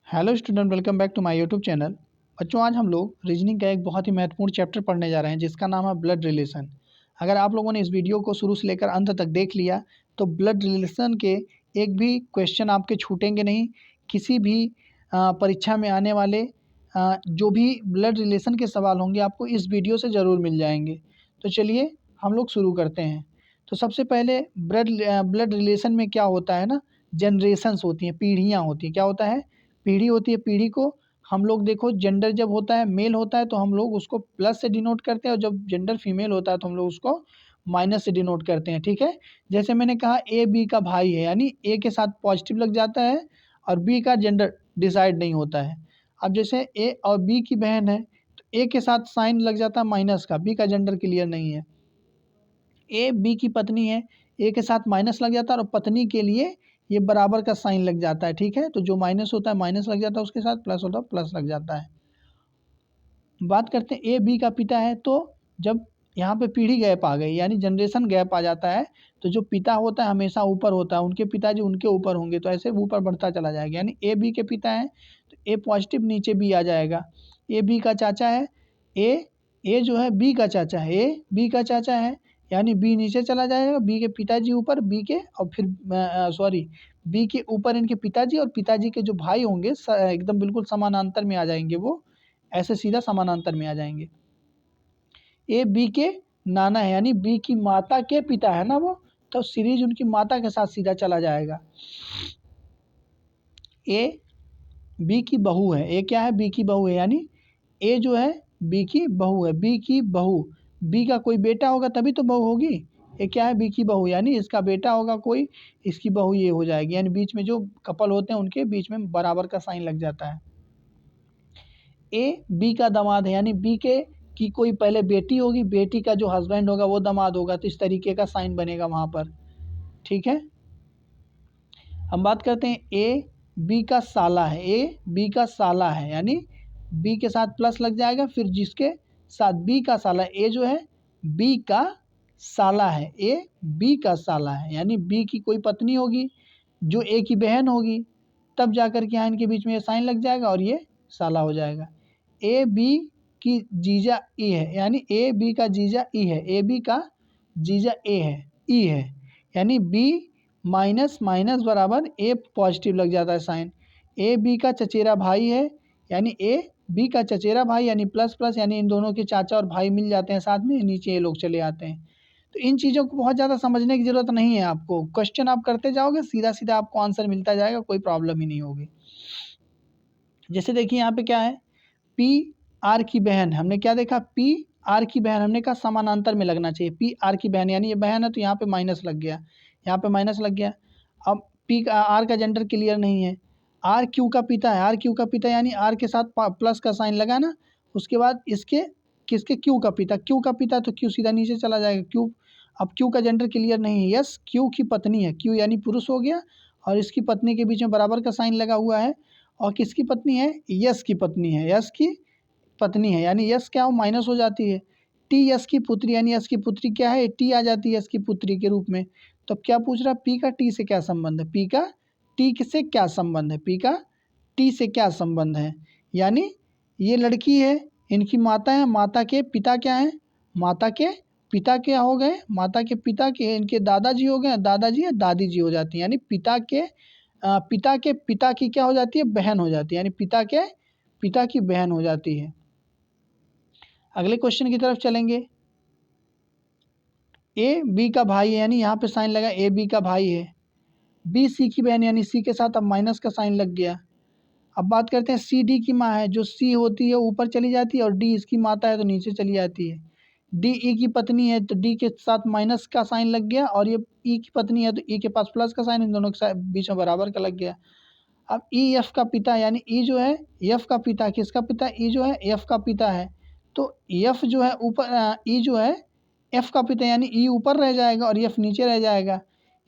Hello student, welcome back to my YouTube channel. बच्चों, आज हम लोग रीजनिंग का एक बहुत ही महत्वपूर्ण चैप्टर पढ़ने जा रहे हैं जिसका नाम है ब्लड रिलेशन। अगर आप लोगों ने इस वीडियो को शुरू से लेकर अंत तक देख लिया तो ब्लड रिलेशन के एक भी क्वेश्चन आपके छूटेंगे नहीं। किसी भी परीक्षा में आने वाले जो भी ब्लड रिलेशन के सवाल होंगे आपको इस वीडियो से ज़रूर मिल जाएंगे। तो चलिए हम लोग शुरू करते हैं। तो सबसे पहले ब्लड रिलेशन में क्या होता है ना, जनरेशन्स होती हैं, पीढ़ियाँ होती हैं। क्या होता है? पीढ़ी होती है। पीढ़ी को हम लोग देखो, जेंडर जब होता है मेल होता है तो हम लोग उसको प्लस से डिनोट करते हैं, और जब जेंडर फीमेल होता है तो हम लोग उसको माइनस से डिनोट करते हैं। ठीक है। जैसे मैंने कहा ए बी का भाई है, यानी ए के साथ पॉजिटिव लग जाता है और बी का जेंडर डिसाइड नहीं होता है। अब जैसे ए और बी की बहन है तो ए के साथ साइन लग जाता है माइनस का, बी का जेंडर क्लियर नहीं है। ए बी की पत्नी है, ए के साथ माइनस लग जाता है और पत्नी के लिए ये बराबर का साइन लग जाता है। ठीक है। तो जो माइनस होता है माइनस लग जाता है, उसके साथ प्लस होता है प्लस लग जाता है। बात करते हैं ए बी का पिता है, तो जब यहाँ पे पीढ़ी गैप आ गई यानी जनरेशन गैप आ जाता है तो जो पिता होता है हमेशा ऊपर होता है, उनके पिताजी उनके ऊपर होंगे तो ऐसे ऊपर बढ़ता चला जाएगा। यानी ए बी के पिता है तो ए पॉजिटिव नीचे बी आ जाएगा। ए बी का चाचा है, ए जो है बी का चाचा है, ए बी का चाचा है यानी बी नीचे चला जाएगा, बी के पिताजी ऊपर, बी के और फिर बी के ऊपर इनके पिताजी, और पिताजी के जो भाई होंगे एकदम बिल्कुल समानांतर में आ जाएंगे, वो ऐसे सीधा समानांतर में आ जाएंगे। ए बी के नाना है यानी बी की माता के पिता है ना वो, तो सीरीज उनकी माता के साथ सीधा चला जाएगा। ए बी की बहू है, ए क्या है? बी की बहू है, यानी ए जो है बी की बहू है, बी की बहू। बी का कोई बेटा होगा तभी तो बहू होगी। ये क्या है? बी की बहू, यानी इसका बेटा होगा कोई, इसकी बहू ये हो जाएगी। यानी बीच में जो कपल होते हैं उनके बीच में बराबर का साइन लग जाता है। ए बी का दामाद है, यानी बी के की कोई पहले बेटी होगी, बेटी का जो हस्बैंड होगा वो दामाद होगा, तो इस तरीके का साइन बनेगा वहाँ पर। ठीक है। हम बात करते हैं ए बी का साला है, ए बी का साला है यानी बी के साथ प्लस लग जाएगा, फिर जिसके साथ बी का साला, ए जो है बी का साला है, ए बी का साला है यानी बी की कोई पत्नी होगी जो ए की बहन होगी, तब जाकर के यहाँ इनके बीच में ये साइन लग जाएगा और ये साला हो जाएगा। ए बी की जीजा ई है, यानी ए बी का जीजा ई है, ए बी का जीजा ए है, ई है, यानी बी माइनस माइनस बराबर ए पॉजिटिव लग जाता है साइन। ए बी का चचेरा भाई है, यानी ए बी का चचेरा भाई यानी प्लस प्लस, यानी इन दोनों के चाचा और भाई मिल जाते हैं साथ में, नीचे ये लोग चले आते हैं। तो इन चीज़ों को बहुत ज़्यादा समझने की ज़रूरत नहीं है आपको, क्वेश्चन आप करते जाओगे सीधा सीधा आपको आंसर मिलता जाएगा, कोई प्रॉब्लम ही नहीं होगी। जैसे देखिए यहाँ पे क्या है, पी आर की बहन, हमने क्या देखा? पी आर की बहन, हमने कहा समानांतर में लगना चाहिए। पी आर की बहन यानी ये बहन है तो यहाँ पे माइनस लग गया, यहाँ पे माइनस लग गया। अब पी का आर का जेंडर क्लियर नहीं है। आर क्यू का पिता है, आर क्यू का पिता यानी आर के साथ प्लस का साइन लगा ना, उसके बाद इसके किसके? क्यू का पिता, क्यू का पिता तो क्यू सीधा नीचे चला जाएगा। क्यू, अब क्यू का जेंडर क्लियर नहीं है। यस क्यू की पत्नी है, क्यू यानी पुरुष हो गया और इसकी पत्नी के बीच में बराबर का साइन लगा हुआ है। और किसकी पत्नी है? यस की पत्नी है, यस की पत्नी है, यानी यस क्या हो? माइनस हो जाती है। टी यस की पुत्री, यानी यस की पुत्री क्या है? टी आ जाती है यस की पुत्री के रूप में। तो अब क्या पूछ रहा है? पी का टी से क्या संबंध है? पी का टी से क्या संबंध है? पी का टी से क्या संबंध है? यानी ये लड़की है, इनकी माता है, माता के पिता क्या है? माता के पिता क्या हो गए? माता के पिता के इनके दादाजी हो गए, दादाजी या दादी जी हो जाती है, यानी पिता के पिता की क्या हो जाती है? बहन हो जाती है, यानी पिता के पिता की बहन हो जाती है। अगले क्वेश्चन की तरफ चलेंगे। ए बी का भाई है, यानी यहाँ पे साइन लगा, ए बी का भाई है। बी सी की बहन, यानी सी के साथ अब माइनस का साइन लग गया। अब बात करते हैं सी डी की माँ है, जो सी होती है ऊपर चली जाती है और डी इसकी माता है तो नीचे चली जाती है। डी ई की पत्नी है तो डी के साथ माइनस का साइन लग गया, और ये ई की पत्नी है तो ई के पास प्लस का साइन, इन दोनों के बीच में बराबर का लग गया। अब ई एफ का पिता, यानी ई जो है एफ का पिता, किसका पिता? ई जो है एफ का पिता है, तो एफ जो है ऊपर, ई जो है एफ का पिता, यानी ई ऊपर रह जाएगा और एफ नीचे रह जाएगा,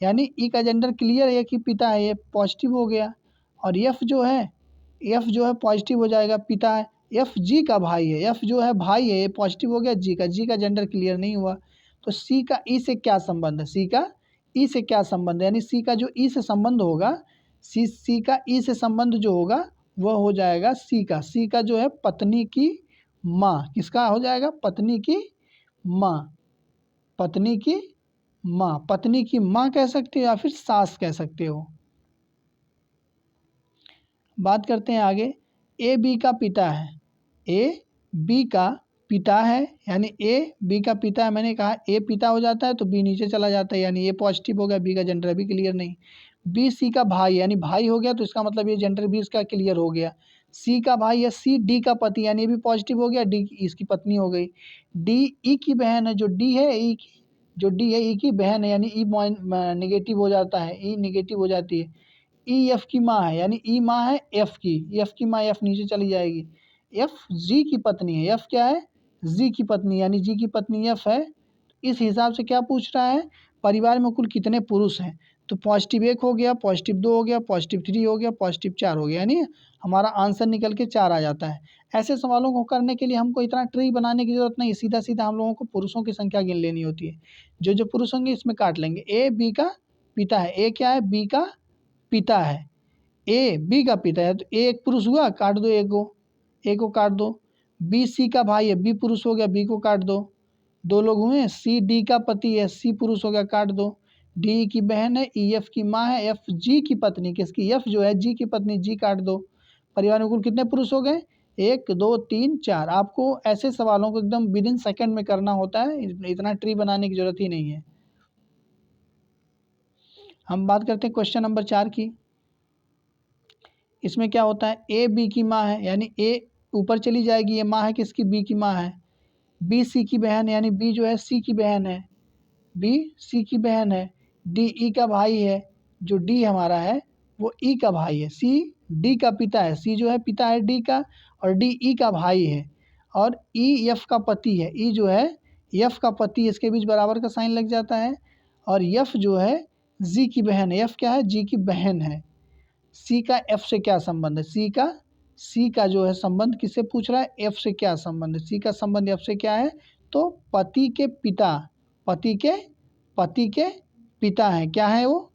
यानी ई का जेंडर क्लियर है कि पिता है, ये पॉजिटिव हो गया। और एफ जो है पॉजिटिव हो जाएगा, पिता है। एफ जी का भाई है, एफ जो है भाई है, ये पॉजिटिव हो गया। जी का जेंडर क्लियर नहीं हुआ। तो सी का ई से क्या संबंध है? सी का ई से क्या संबंध है? यानी सी का जो ई से संबंध होगा, सी का ई से संबंध जो होगा वह हो जाएगा सी का। सी का जो है पत्नी की माँ, किसका हो जाएगा? पत्नी की माँ, पत्नी की माँ, पत्नी की माँ कह सकते हो या फिर सास कह सकते हो। बात करते हैं आगे। ए बी का पिता है, ए बी का पिता है, यानी ए बी का पिता है। मैंने कहा ए पिता हो जाता है तो बी नीचे चला जाता है, यानी ए पॉजिटिव हो गया, बी का जेंडर अभी क्लियर नहीं। बी सी का भाई, यानी भाई हो गया तो इसका मतलब ये जेंडर भी इसका क्लियर हो गया। सी का भाई है, सी डी का पति, यानी ये भी पॉजिटिव हो गया, डी इसकी पत्नी हो गई। डी ई की बहन है, जो डी है ई की, जो डी है ई की बहन है, यानी ई नेगेटिव हो जाता है, ई नेगेटिव हो जाती है। ई एफ की माँ है, यानी ई माँ है एफ की, एफ की माँ, एफ नीचे चली जाएगी। एफ जी की पत्नी है, एफ क्या है? जी की पत्नी, यानी जी की पत्नी एफ है। इस हिसाब से क्या पूछ रहा है? परिवार में कुल कितने पुरुष हैं? तो पॉजिटिव 1 हो गया, पॉजिटिव 2 हो गया, पॉजिटिव 3 हो गया, पॉजिटिव 4 हो गया, यानी हमारा आंसर निकल के 4 आ जाता है। ऐसे सवालों को करने के लिए हमको इतना ट्री बनाने की ज़रूरत नहीं, सीधा सीधा हम लोगों को पुरुषों की संख्या गिन लेनी होती है। जो जो पुरुष होंगे इसमें काट लेंगे। ए बी का पिता है, ए क्या है? बी का पिता है। ए बी का पिता है तो ए एक पुरुष हुआ, काट दो ए को, ए को काट दो। बी सी का भाई है, बी पुरुष हो गया, बी को काट दो, दो लोग हुए। सी डी का पति है, सी पुरुष हो गया, काट दो। डी की बहन है, ई एफ की माँ है, एफ जी की पत्नी, किसकी? एफ जो है जी की पत्नी, जी काट दो। परिवार में कुल कितने पुरुष हो गए? 1 2 3 4। आपको ऐसे सवालों को एकदम विदिन सेकंड में करना होता है, इतना ट्री बनाने की जरूरत ही नहीं है। हम बात करते हैं क्वेश्चन नंबर 4 की। इसमें क्या होता है? ए बी की माँ है, यानी ए ऊपर चली जाएगी, ये माँ है किसकी? बी की माँ है। बी सी की बहन है, यानी बी जो है सी की बहन है, बी सी की बहन है। डी ई का भाई है, जो डी हमारा है वो ई का भाई है। सी डी का पिता है, सी जो है पिता है डी का, और डी ई का भाई है। और ई एफ का पति है, ई जो है एफ का पति, इसके बीच बराबर का साइन लग जाता है। और एफ जो है जी की बहन है, एफ क्या है? जी की बहन है। सी का एफ से क्या संबंध है? सी का जो है संबंध किससे पूछ रहा है? एफ से क्या संबंध है? सी का संबंध एफ से क्या है? तो पति के पिता, पति के पति के पिता हैं। क्या है वो?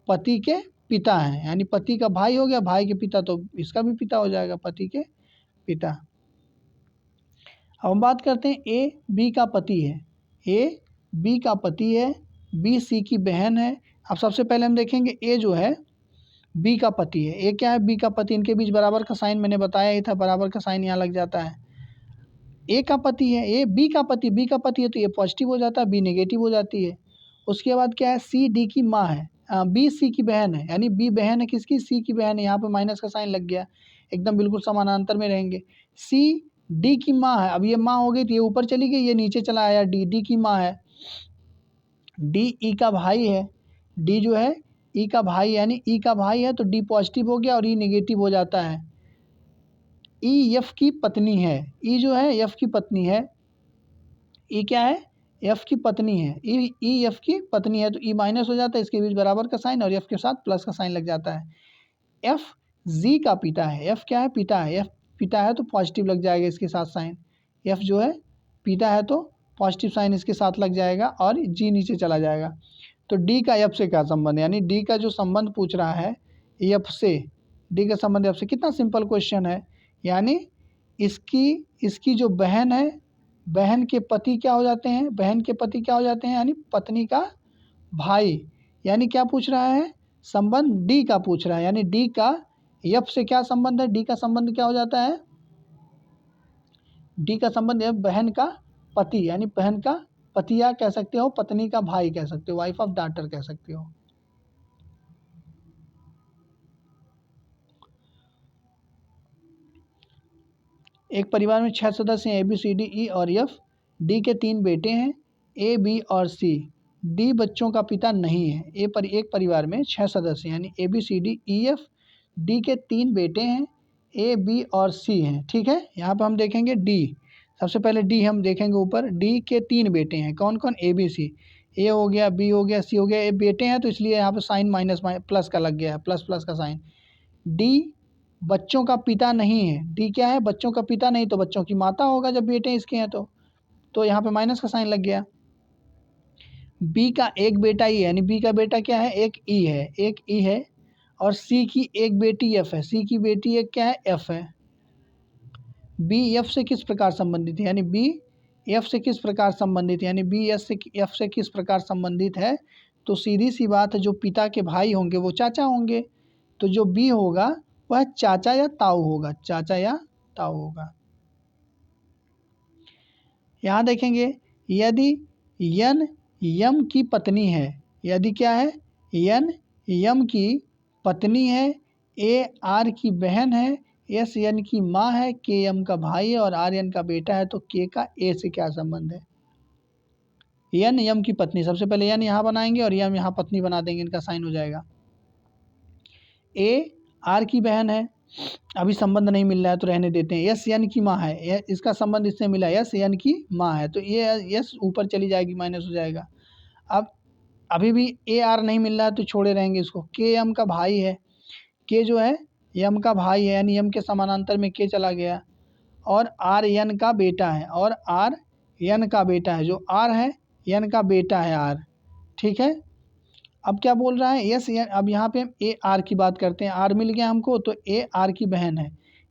पति के पिता हैं, यानी पति का भाई हो गया, भाई के पिता तो इसका भी पिता हो जाएगा, पति के पिता। अब हम बात करते हैं ए बी का पति है, ए बी का पति है, बी सी की बहन है। अब सबसे पहले हम देखेंगे ए जो है बी का पति है। ए क्या है? बी का पति। इनके बीच बराबर का साइन मैंने बताया ही था, बराबर का साइन यहाँ लग जाता है। ए का पति है, ए बी का पति, बी का पति है तो ए पॉजिटिव हो जाता है, बी नेगेटिव हो जाती है। उसके बाद क्या है? सी डी की माँ है, बी सी की बहन है, यानी बी बहन है किसकी? सी की बहन है। यहाँ पे माइनस का साइन लग गया, एकदम बिल्कुल समानांतर में रहेंगे। सी डी की माँ है, अब ये माँ हो गई तो ये ऊपर चली गई, ये नीचे चला आया, डी डी की माँ है। डी ई का भाई है, डी जो है ई का भाई, यानी ई का भाई है तो डी पॉजिटिव हो गया और ई नेगेटिव हो जाता है। ई एफ की पत्नी है, ई जो है एफ की पत्नी है, ई क्या है? एफ की पत्नी है, ई एफ की पत्नी है तो ई माइनस हो जाता है, इसके बीच बराबर का साइन और एफ के साथ प्लस का साइन लग जाता है। एफ जी का पिता है, एफ क्या है? पिता है, एफ पिता है तो पॉजिटिव लग जाएगा इसके साथ साइन। एफ जो है पिता है तो पॉजिटिव साइन इसके साथ लग जाएगा और जी नीचे चला जाएगा। तो डी का एफ से क्या संबंध है? यानी डी का जो संबंध पूछ रहा है एफ से, डी का संबंध एफ से। कितना सिंपल क्वेश्चन है, यानी इसकी जो बहन है, बहन के पति क्या हो जाते हैं? बहन के पति क्या हो जाते हैं? यानी पत्नी का भाई। यानी क्या पूछ रहा है? संबंध डी का पूछ रहा है, यानी डी का एफ से क्या संबंध है? डी का संबंध क्या हो जाता है? डी का संबंध है बहन का पति, यानी बहन का पतिया कह सकते हो, पत्नी का भाई कह सकते हो, वाइफ ऑफ डॉटर कह सकते हो। एक परिवार में 6 सदस्य हैं, ए बी सी डी ई और एफ। डी के 3 बेटे हैं, ए बी और सी। डी बच्चों का पिता नहीं है। एक परिवार में 6 सदस्य यानी A B C D E F. D के 3 बेटे हैं, ए बी और सी हैं। ठीक है, यहाँ पर हम देखेंगे डी। सबसे पहले डी हम देखेंगे ऊपर। डी के 3 बेटे हैं, कौन कौन? ए बी सी। ए हो गया, बी हो गया, सी हो गया। ए बेटे हैं तो इसलिए यहाँ पर साइन माइनस प्लस का लग गया है, प्लस प्लस का साइन। डी बच्चों का पिता नहीं है। डी क्या है? बच्चों का पिता नहीं तो बच्चों की माता होगा जब बेटे इसके हैं तो यहाँ पे माइनस का साइन लग गया। बी का एक बेटा ही है, यानी बी का बेटा क्या है? एक ई है, एक ई है। और सी की एक बेटी एफ है, सी की बेटी एक क्या है, एफ है। बी एफ से किस प्रकार संबंधित है, यानी बी एफ से किस प्रकार संबंधित है, यानी बी एफ से किस प्रकार संबंधित है। तो सीधी सी बात है, जो पिता के भाई होंगे वो चाचा होंगे, तो जो बी होगा वह चाचा या ताऊ होगा, चाचा या ताऊ होगा। यहाँ देखेंगे, यदि यन यम की पत्नी है, यदि क्या है, यन यम की पत्नी है, ए आर की बहन है, एस यन की माँ है, के यम का भाई है और आर यन का बेटा है, तो के का ए से क्या संबंध है। यन यम की पत्नी, सबसे पहले यन यहाँ बनाएंगे और यम यहाँ पत्नी बना देंगे, इनका साइन हो जाएगा। ए आर की बहन है, अभी संबंध नहीं मिल रहा है तो रहने देते हैं। यस यन की माँ है, इसका संबंध इससे मिला, यस यन की माँ है, तो ये यस ऊपर चली जाएगी, माइनस हो जाएगा। अब अभी भी ए आर नहीं मिल रहा है तो छोड़े रहेंगे इसको। के यम का भाई है, के जो है यम का भाई है, यानी यम के समानांतर में के चला गया, और आर यन का बेटा है, और आर यन का बेटा है, जो आर है यन का बेटा है आर, ठीक है। अब क्या बोल रहा है, यस अब यहाँ पे हम ए आर की बात करते हैं, आर मिल गया हमको, तो ए आर की बहन है,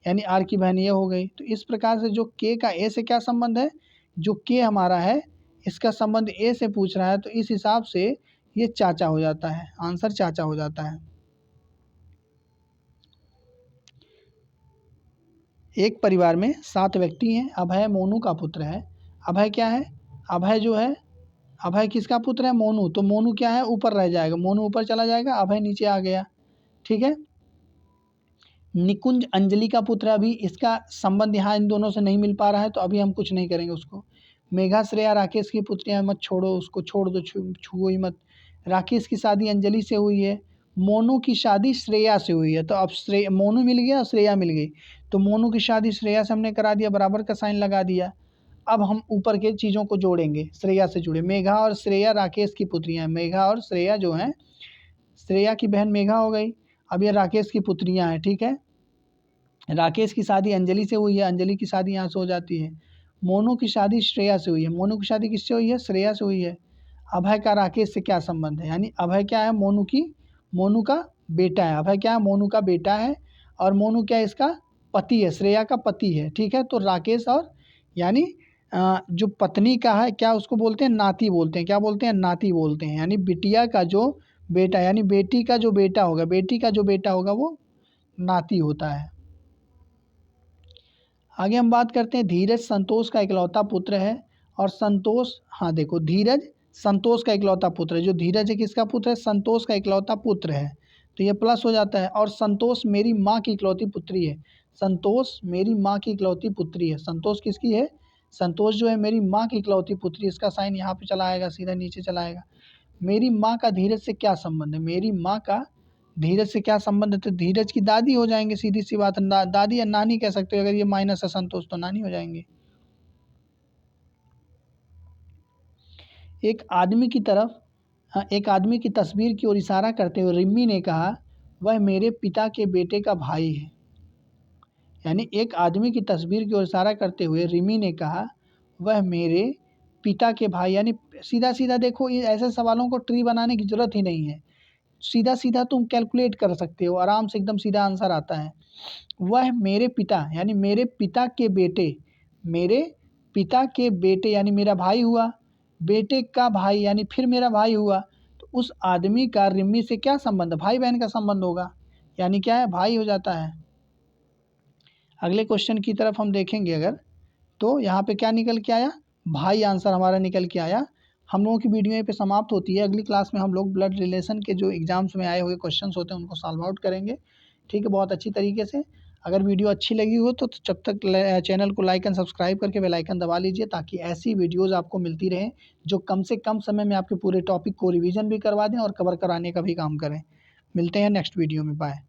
यानी आर की बहन ये हो गई। तो इस प्रकार से जो के का ए से क्या संबंध है, जो के हमारा है इसका संबंध ए से पूछ रहा है, तो इस हिसाब से ये चाचा हो जाता है, आंसर चाचा हो जाता है। एक परिवार में 7 व्यक्ति हैं। अभय मोनू का पुत्र है। अभय क्या है, अभय जो है, अभय किसका पुत्र है, मोनू, तो मोनू क्या है, ऊपर रह जाएगा, मोनू ऊपर चला जाएगा, अभय नीचे आ गया, ठीक है। निकुंज अंजलि का पुत्र है, अभी इसका संबंध यहाँ इन दोनों से नहीं मिल पा रहा है, तो अभी हम कुछ नहीं करेंगे उसको। मेघा श्रेया राकेश की पुत्री है, मत छोड़ो उसको, छोड़ दो, छुओ ही मत। राकेश की शादी अंजलि से हुई है, मोनू की शादी श्रेया से हुई है, तो अब मोनू मिल गया और श्रेया मिल गई, तो मोनू की शादी श्रेया से हमने करा दिया, बराबर का साइन लगा दिया। अब हम ऊपर के चीज़ों को जोड़ेंगे, श्रेया से जुड़े। मेघा और श्रेया राकेश की पुत्रियाँ हैं, मेघा और श्रेया जो हैं, श्रेया की बहन मेघा हो गई, अब ये राकेश की पुत्रियाँ हैं, ठीक है। राकेश की शादी अंजलि से हुई है, अंजलि की शादी यहाँ से हो जाती है। मोनू की शादी श्रेया से हुई है, मोनू की शादी किससे हुई है, श्रेया से हुई है। अभय का राकेश से क्या संबंध है, यानी अभय क्या है, मोनू का बेटा है, अभय क्या है, मोनू का बेटा है, और मोनू क्या है, इसका पति है, श्रेया का पति है, ठीक है। तो राकेश और यानी जो पत्नी का है, क्या उसको बोलते हैं, नाती बोलते हैं, क्या बोलते हैं, नाती बोलते हैं, यानी बिटिया का जो बेटा, यानी बेटी का जो बेटा होगा, बेटी का जो बेटा होगा वो नाती होता है। आगे हम बात करते हैं, धीरज संतोष का इकलौता पुत्र है, और संतोष, हाँ देखो, धीरज संतोष का इकलौता पुत्र है, जो धीरज है किसका पुत्र है, संतोष का इकलौता पुत्र है, तो ये प्लस हो जाता है। और संतोष मेरी माँ की इकलौती पुत्री है, संतोष मेरी माँ की इकलौती पुत्री है, संतोष किसकी है, संतोष जो है मेरी माँ की इकलौती पुत्री, इसका साइन यहाँ पे चला आएगा, सीधा नीचे चला आएगा। मेरी माँ का धीरज से क्या संबंध है, मेरी माँ का धीरज से क्या संबंध है, तो धीरज की दादी हो जाएंगे, सीधी सी बात है, दादी या नानी कह सकते हो, अगर ये माइनस है संतोष तो नानी हो जाएंगे। एक आदमी की तस्वीर की ओर इशारा करते हुए रिम्मी ने कहा, वह मेरे पिता के बेटे का भाई है। यानी एक आदमी की तस्वीर की ओर इशारा करते हुए रिमी ने कहा, वह मेरे पिता के भाई, यानी सीधा सीधा देखो, ये ऐसे सवालों को ट्री बनाने की ज़रूरत ही नहीं है, सीधा सीधा तुम कैलकुलेट कर सकते हो, आराम से एकदम सीधा आंसर आता है। वह मेरे पिता, यानी मेरे पिता के बेटे, मेरे पिता के बेटे यानी मेरा भाई हुआ, बेटे का भाई यानी फिर मेरा भाई हुआ, तो उस आदमी का रिम्मी से क्या संबंध, भाई बहन का संबंध होगा, यानी क्या है, भाई हो जाता है। अगले क्वेश्चन की तरफ हम देखेंगे अगर, तो यहाँ पे क्या निकल के आया, भाई आंसर हमारा निकल के आया। हम लोगों की वीडियो यहीं पे समाप्त होती है। अगली क्लास में हम लोग ब्लड रिलेशन के जो एग्जाम्स में आए हुए क्वेश्चंस होते हैं उनको सॉल्व आउट करेंगे, ठीक है, बहुत अच्छी तरीके से। अगर वीडियो अच्छी लगी हो तो जब तक चैनल को लाइक एंड सब्सक्राइब करके बेल आइकन दबा लीजिए, ताकि ऐसी वीडियोज़ आपको मिलती रहें जो कम से कम समय में आपके पूरे टॉपिक को रिविज़न भी करवा दें और कवर कराने का भी काम करें। मिलते हैं नेक्स्ट वीडियो में, बाय।